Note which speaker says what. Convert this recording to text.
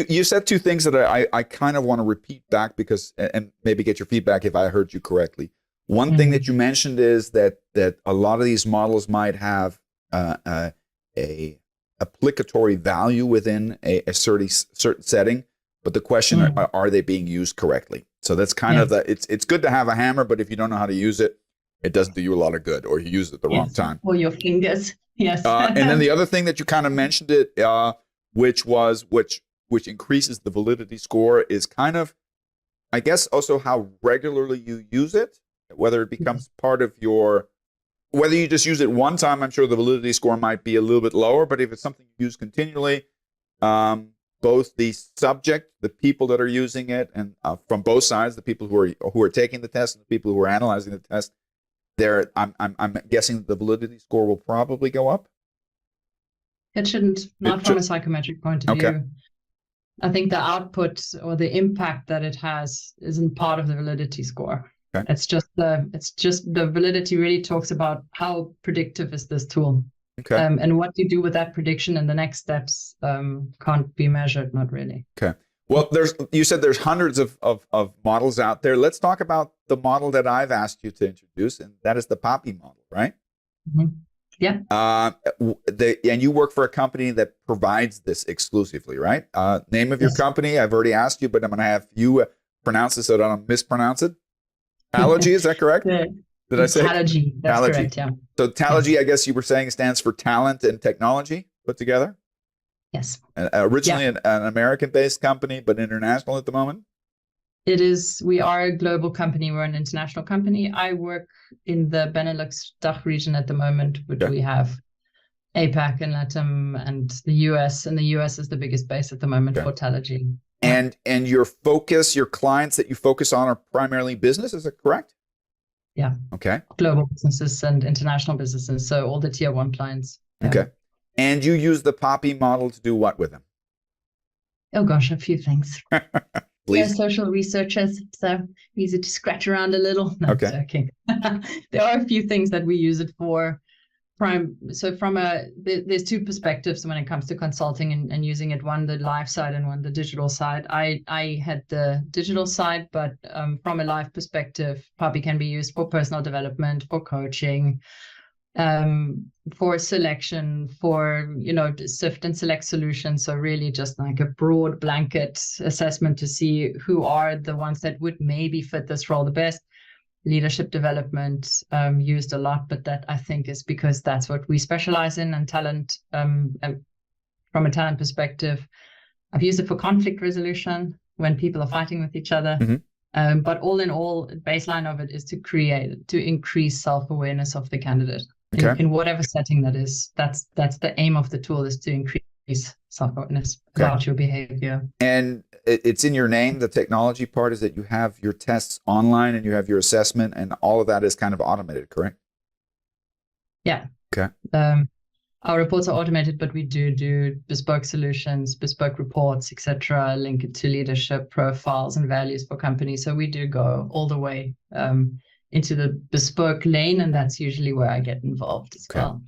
Speaker 1: You said two things that I kind of want to repeat back because, and maybe get your feedback if I heard you correctly. One thing that you mentioned is that a lot of these models might have a applicatory value within a certain setting, but the question are they being used correctly? So that's kind of it's good to have a hammer, but if you don't know how to use it, it doesn't do you a lot of good, or you use it at the wrong time.
Speaker 2: Or your fingers, yes.
Speaker 1: And then the other thing that you kind of mentioned it, which increases the validity score, is kind of, I guess, also how regularly you use it, whether it becomes part of your, whether you just use it one time, I'm sure the validity score might be a little bit lower, but if it's something you use continually, both the subject, the people that are using it, and from both sides, the people who are taking the test and the people who are analyzing the test, I'm guessing the validity score will probably go up.
Speaker 2: It shouldn't, not from a psychometric point of view. I think the output or the impact that it has isn't part of the validity score. Okay. It's just the validity really talks about how predictive is this tool. Okay. And what you do with that prediction and the next steps can't be measured, not really. Okay.
Speaker 1: Well, you said there's hundreds of models out there. Let's talk about the model that I've asked you to introduce, and that is the P.A.P.I model, right?
Speaker 2: Mm-hmm. Yeah.
Speaker 1: And you work for a company that provides this exclusively, right? Name of your company, I've already asked you, but I'm going to have you pronounce it so I don't mispronounce it. Allergy, is that correct? Did I say?
Speaker 2: Allergy, that's correct, yeah.
Speaker 1: So Allergy, I guess you were saying, stands for talent and technology put together?
Speaker 2: Yes.
Speaker 1: Originally an American-based company, but international at the moment?
Speaker 2: It is. We are a global company. We're an international company. I work in the Benelux DACH region at the moment, which we have APAC and LATAM and the US. And the US is the biggest base at the moment for Allergy.
Speaker 1: And your focus, your clients that you focus on are primarily business, is that correct?
Speaker 2: Yeah.
Speaker 1: Okay.
Speaker 2: Global businesses and international businesses. So all the tier 1 clients. Yeah.
Speaker 1: Okay. And you use the P.A.P.I model to do what with them?
Speaker 2: Oh gosh, a few things.
Speaker 1: Please.
Speaker 2: We're social researchers, so we use it to scratch around a little. No, I'm joking. There are a few things that we use it for. So there's two perspectives when it comes to consulting and using it, one the live side and one the digital side. I had the digital side, but from a live perspective, P.A.P.I can be used for personal development, for coaching, for selection, for, sift and select solutions. So really just like a broad blanket assessment to see who are the ones that would maybe fit this role the best. Leadership development used a lot, but that I think is because that's what we specialize in, and talent, and from a talent perspective, I've used it for conflict resolution when people are fighting with each other. Mm-hmm. But all in all, the baseline of it is to increase self-awareness of the candidate in whatever setting that is. That's the aim of the tool, is to increase self-awareness about your behavior.
Speaker 1: And it's in your name, the technology part is that you have your tests online and you have your assessment, and all of that is kind of automated, correct?
Speaker 2: Yeah.
Speaker 1: Okay.
Speaker 2: Our reports are automated, but we do bespoke solutions, bespoke reports, etc., link it to leadership profiles and values for companies. So we do go all the way into the bespoke lane, and that's usually where I get involved as well.